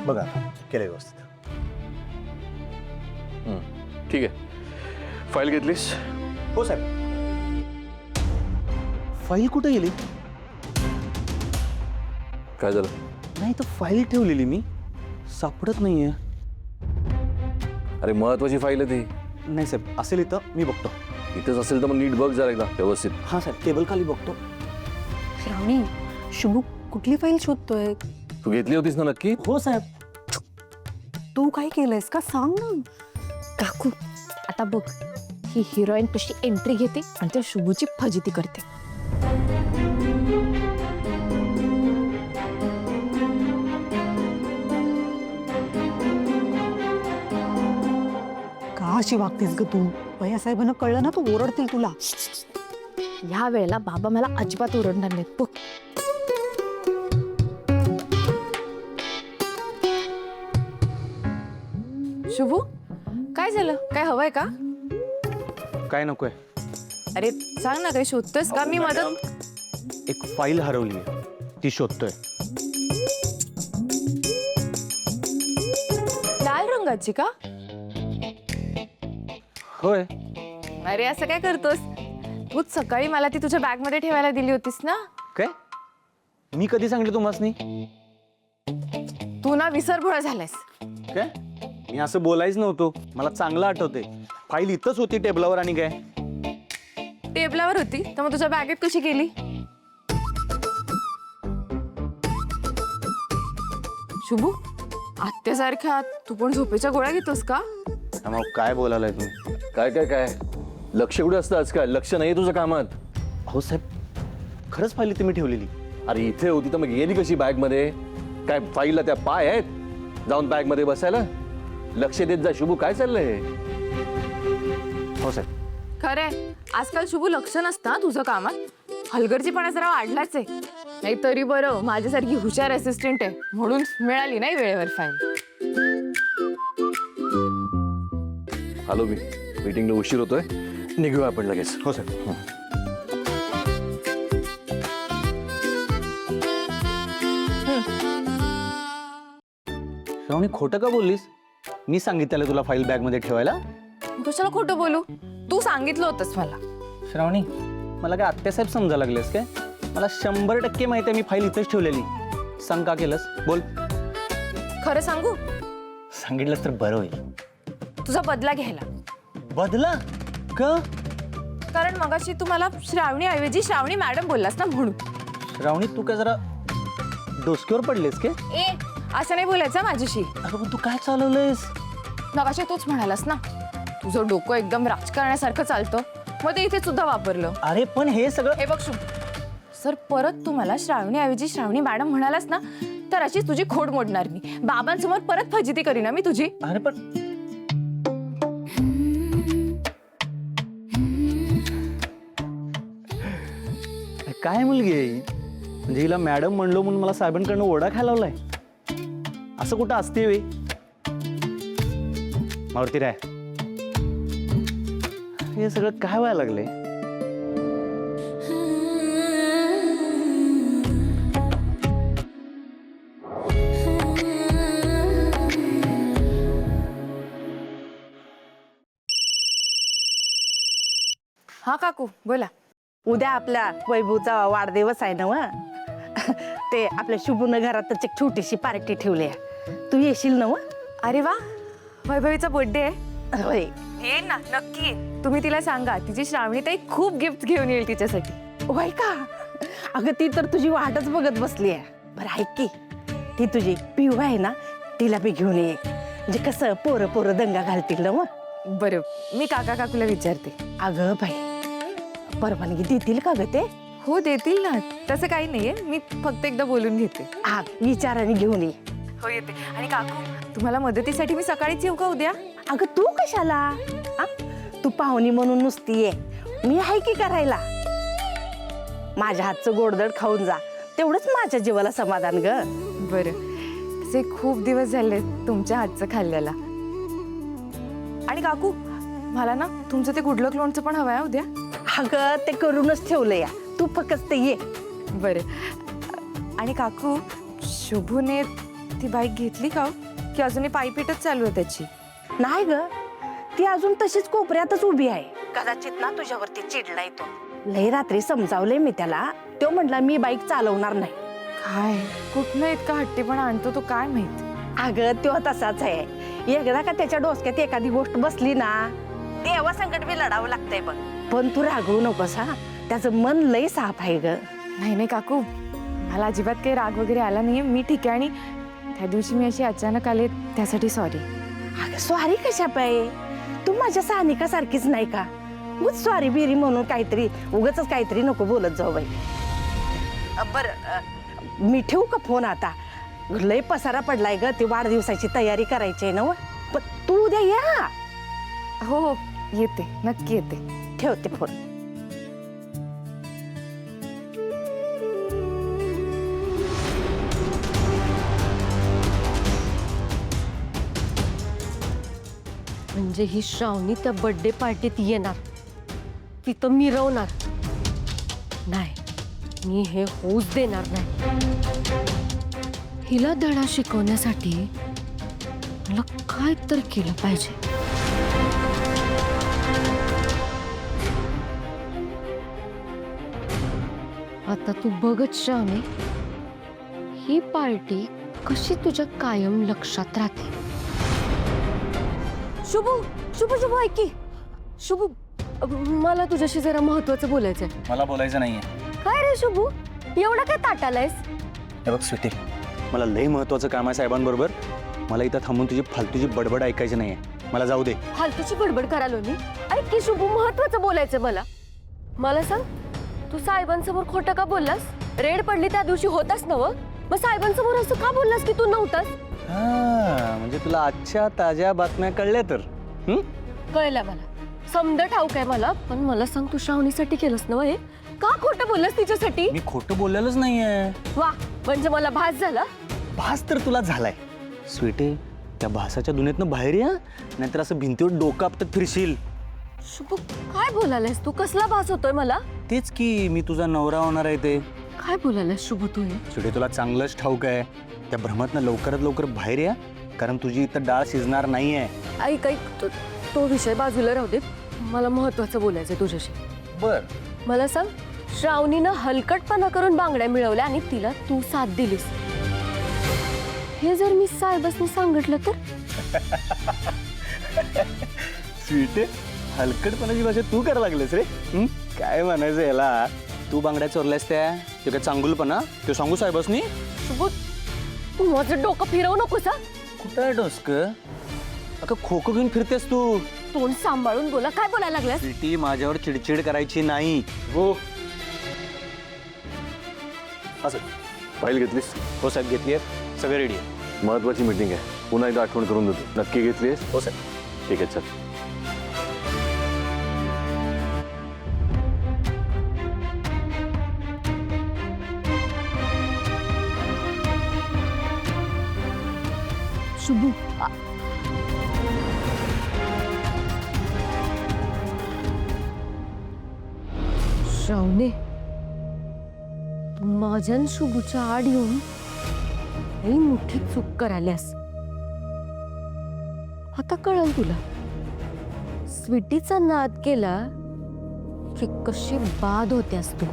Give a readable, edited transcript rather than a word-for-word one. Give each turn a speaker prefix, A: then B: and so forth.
A: बघा केलं व्यवस्थित.
B: ठीक आहे, फाईल घेतलीस?
A: हो साहेब. फाईल कुठे गेली?
B: काय झालं?
A: नाही तर फाईल ठेवलेली मी, सापडत नाहीये.
B: अरे महत्वाची फाईल आहे ती.
A: नाही साहेब, असेल इथं, मी बघतो.
B: इथंच असेल तर मग नीट बघ जरा एकदा व्यवस्थित.
A: हां साहेब, टेबल खाली बघतो.
C: श्रावणी, शुभू कुठली फाईल शोधतोय?
B: तू घेतली होतीस ना नक्की?
A: हो साहेब.
C: तू काय केलंयस का सांग ना.
D: काकू आता बघ, ही हिरोईन कशी एंट्री घेते आणि त्या शुभूची फजिती करते.
C: का अशी वागतेस ग तू? भैयासाहेबांना कळलं ना तू ओरडतील तुला.
D: ह्या वेळेला बाबा मला अजिबात ओरडणार नाहीत बघ.
E: शुभू, काय झालं? काय हवंय का?
A: काय नकोय?
E: अरे सांग ना, काही शोधतोयस का? मी मदत.
A: एक फाईल हरवली आहे, ती शोधतोय.
E: लाल रंगाची का?
A: होय.
E: अरे असं काय करतोस? तूच सकाळी मला ती तुझ्या बॅग मध्ये ठेवायला दिली होतीस ना.
A: काय? मी कधी सांगितलं तुम्हासनी?
E: तू ना विसरभोळा झालायस.
A: काय? मी असं बोलायच नव्हतो, मला चांगलं आठवते. फाईल इथंच होती टेबलावर. आणि काय?
E: टेबलावर होती तर मग तुझ्या बॅगेत कशी गेली? शुभू, आत्यासारख्या तू पण झोपेच्या गोळ्या घेतोस का?
A: मग काय बोलायलाय तुम्ही?
B: काय काय काय लक्ष कुठे असतं आजकाल? लक्ष नाही तुझ्या कामात?
A: हो साहेब, खरंच फाईल इथे मी ठेवलेली.
B: अरे इथे होती तर मग गेली कशी बॅग मध्ये? काय फाईलला त्या पाय आहेत जाऊन बॅग मध्ये बसायला? लक्ष देत जा शुभू, काय चाललंय?
A: हो साहेब.
E: खरंय, आजकाल शुभू लक्ष नसतं हा तुझं कामात. हलगर्जीपणा जरा वाढलाच आहे. नाही तरी बरं, माझ्यासारखी हुशार असिस्टंट आहे म्हणून मिळाली नाही वेळेवर फाईल.
B: आलो मी, मीटिंगला उशीर होतोय, निघूया आपण लगेच.
A: हो साहेब. श्रावणी, खोटं का बोललीस? मी सांगितलं तुला फाईल बॅग मध्ये ठेवायला.
E: कशाला खोटं बोलू? तू सांगितलं होतंस मला.
A: श्रावणी, मला काय आत्यासाहेब समजा लागलेस काय? मला 100% माहिती आहे मी फाईल इथेच ठेवलेली. सांग का केलंस? बोल.
E: खरं सांगू?
A: सांगितलंस तर बरं होईल.
E: तुझा बदला घ्यायला.
A: बदला? का?
E: कारण मगाशी तू मला श्रावणी ऐवजी श्रावणी मॅडम बोललास ना म्हणून.
A: श्रावणी, तू काय जरा डोसक्यावर पडलेस के?
E: असं नाही बोलायचं माझ्याशी.
A: अगं पण तू काय चालवलंयस?
E: मगाशी तूच म्हणालास ना, तुझं डोकं एकदम राजकारण्यासारखं चालतं, मग ते इथे सुद्धा वापरलं.
A: अरे पण हे सगळं.
E: हे बघ शुभ, सर परत तू मला श्रावणी ऐवजी श्रावणी मॅडम म्हणालास ना, तर अशीच तुझी खोड मोडणार मी. बाबांसमोर परत फजिती करीना मी तुझी.
A: अरे पण काय मुलगी आहे ही? म्हणजे हिला मॅडम म्हणलो म्हणून मला साहेबांकडनं ओरडा खायला लावलाय? असं कुठं असते वे? मारुती राय, हे सगळं काय व्हायला लागलंय?
E: हा काकू बोला.
F: उद्या आपल्या वैभवचा वाढदिवस आहे ना व. ते आपल्या शुभून घरातच एक छोटीशी पार्टी ठेवली आहे. तू येशील ना व?
E: अरे वा, वैभवीचा बर्थडे आहे.
F: होय.
E: ये ना, नक्की. तुम्ही तिला सांगा तिची श्रावणी ताई खूप गिफ्ट घेऊन येईल तिच्यासाठी.
F: होय का? अगं ती तर तुझी वाटच बघत बसली आहे. बरं ऐक की, ती तुझी पिऊ आहे ना, तिला बी घेऊन ये. म्हणजे कसं पोरं पोरं दंगा घालतील ना व.
E: बरं, मी काका काकूला विचारते.
F: अगं बाई, परवानगी देतील का ग ते?
E: हो देतील ना, तसं काही नाहीये. मी फक्त एकदा बोलून घेते.
F: हा, विचाराने घेऊन ये.
E: हो येते. आणि काकू, तुम्हाला मदतीसाठी मी सकाळीच येऊ का उद्या?
F: अगं तू कशाला? हा, तू पाहुणी म्हणून नुसती ये, मी आहे की करायला. माझ्या हातचं गोडधड खाऊन जा, तेवढंच माझ्या जीवाला समाधान ग.
E: बरं, तसे खूप दिवस झाले तुमच्या हातचं खाल्ल्याला. आणि काकू, मला ना तुमचं ते गुडलक लोणचं पण हवं आहे उद्या.
F: अगं ते करूनच ठेवलं या, तू फक्त ये.
E: बरं. आणि काकू, शुभूने ती बाईक घेतली का हो? की अजूनही पायपीटच चालू आहे त्याची?
F: नाही ग, ती अजून तशीच कोपऱ्यातच उभी आहे. कदाचित ना तुझ्यावरती चिडलाय तो. लई रात्री समजावलंय मी त्याला. तो म्हटला मी बाईक चालवणार नाही.
E: काय कुठनं इतका हट्टीपणा आणतो तो काय माहित.
F: अगं तो तसाच आहे. एकदा का त्याच्या डोसक्यात एखादी गोष्ट बसली ना, तेव्हा संकट बी लढावं लागतंय बघ. पण तू रागवू नकोस हा, त्याचं मन लई साफ आहे ग.
E: नाही नाही काकू, मला अजिबात काही राग वगैरे आला नाहीये. मी ठीक आहे. आणि त्या दिवशी मी अशी अचानक आले त्यासाठी सॉरी.
F: अगं सॉरी कशा पाय, तू माझ्या सानिका सारखीच नाही का? उगाच सॉरी बिरी म्हणून काहीतरी उगाच काहीतरी नको बोलत जाऊ बाई. बर मी ठेवू का फोन आता? लय पसारा पडलाय ग, ती वाढदिवसाची तयारी करायची आहे ना व. पण तू उद्या या.
E: हो हो येते, नक्की येते.
F: ठेवते फोन.
G: म्हणजे ही श्रावणी त्या बर्थडे पार्टीत येणार, तिथं मिरवणार नाही. मी हे होऊच देणार नाही. हिला धडा शिकवण्यासाठी मला काय तर केलं पाहिजे. आता तू बघच श्रावणी, ही पार्टी कशी तुझ्या कायम लक्षात राहते. शुभू शुभू शुभू ऐक की. शुभू मला तुझ्याशी जरा महत्वाचं बोलायचंय.
A: मला बोलायचं नाहीये.
G: काय रे शुभू, एवढा काय ताट आलायस?
A: हे बघ स्वीटी, मला लई महत्वाचं काम आहे साहेबांबरोबर. मला इथं थांबून तुझी फालतूची बडबड ऐकायची नाहीये. मला जाऊ दे.
G: फालतूची बडबड करालो मी? ऐक की शुभू, महत्वाचं बोलायचं मला. मला सांग, तू साहेबांसमोर खोटं का बोललास? रेड पडली त्या दिवशी होतास ना व? मग साहेबांसमोर असं का बोललास की तू नव्हतास?
A: हा, म्हणजे तुला आजच्या ताज्या बातम्या कळल्या तर?
G: कळलं मला, समजा ठाऊक आहे मला. पण मला सांग, तू श्रावणीसाठी केलंस ना हे? का खोटं बोललास तिच्यासाठी?
A: मी खोटं बोललेलंच नाहीये.
G: वा, म्हणजे मला भास झाला.
A: भास तर तुला झालाय स्वीटी. त्या भासाच्या दुनियेतनं बाहेर या, नाहीतर असं भिंतीवर डोकं आपटत फिरशील.
G: शुभू काय बोलायलास तू? कसला भास होतोय मला?
A: तेच की, मी तुझा नवरा होणार आहे ते.
G: काय बोलायलास शुभू तू हे?
A: स्वीटी, तुला चांगलंच ठाऊक आहे. त्या भ्रमातनं लवकरात लवकर बाहेर या, कारण तुझी इथं डाळ शिजणार नाहीये.
G: ऐक ऐक, तो विषय बाजूला राहू दे. मला महत्वाचं बोलायचंय तुझ्याशी.
A: बर,
G: मला सांग, श्रावणीनं हलकटपणा करून बांगड्या मिळवल्या आणि तिला तू साथ दिलीस. हे जर मी साहेबांनी सांगितलं तर?
A: स्वीटी, हलकटपणाची भाषा तू करायला लागलेस रे. काय म्हणायचं याला? तू बांगड्या चोरल्यास त्या, ते काय चांगुलपणा? ते सांगू साहेबांनी?
G: शुभू, तू माझं डोकं फिरवू नकोस हा.
A: कुठं आहे डोसक? अगं खो-खो घेऊन फिरतेस तू.
G: तोंड सांभाळून बोला. काय बोलायला लागलास?
A: स्वीटी, माझ्यावर चिडचिड करायची नाही. हो असं.
B: फाईल घेतलीस?
A: हो साहेब, घेतली आहे. सगळं रेडी आहे.
B: महत्वाची मीटिंग आहे, पुन्हा एकदा आठवण करून देतो. नक्की घेतलीस?
A: हो साहेब.
B: ठीक आहे, चल.
G: शुभू, श्रावणे, माझ्या आणि शुभूच्या आड येऊन लई मोठी चूक करायल्यास. आता कळलं तुला, स्वीटीचा नाद केला की कशी बाद होत्यास तू.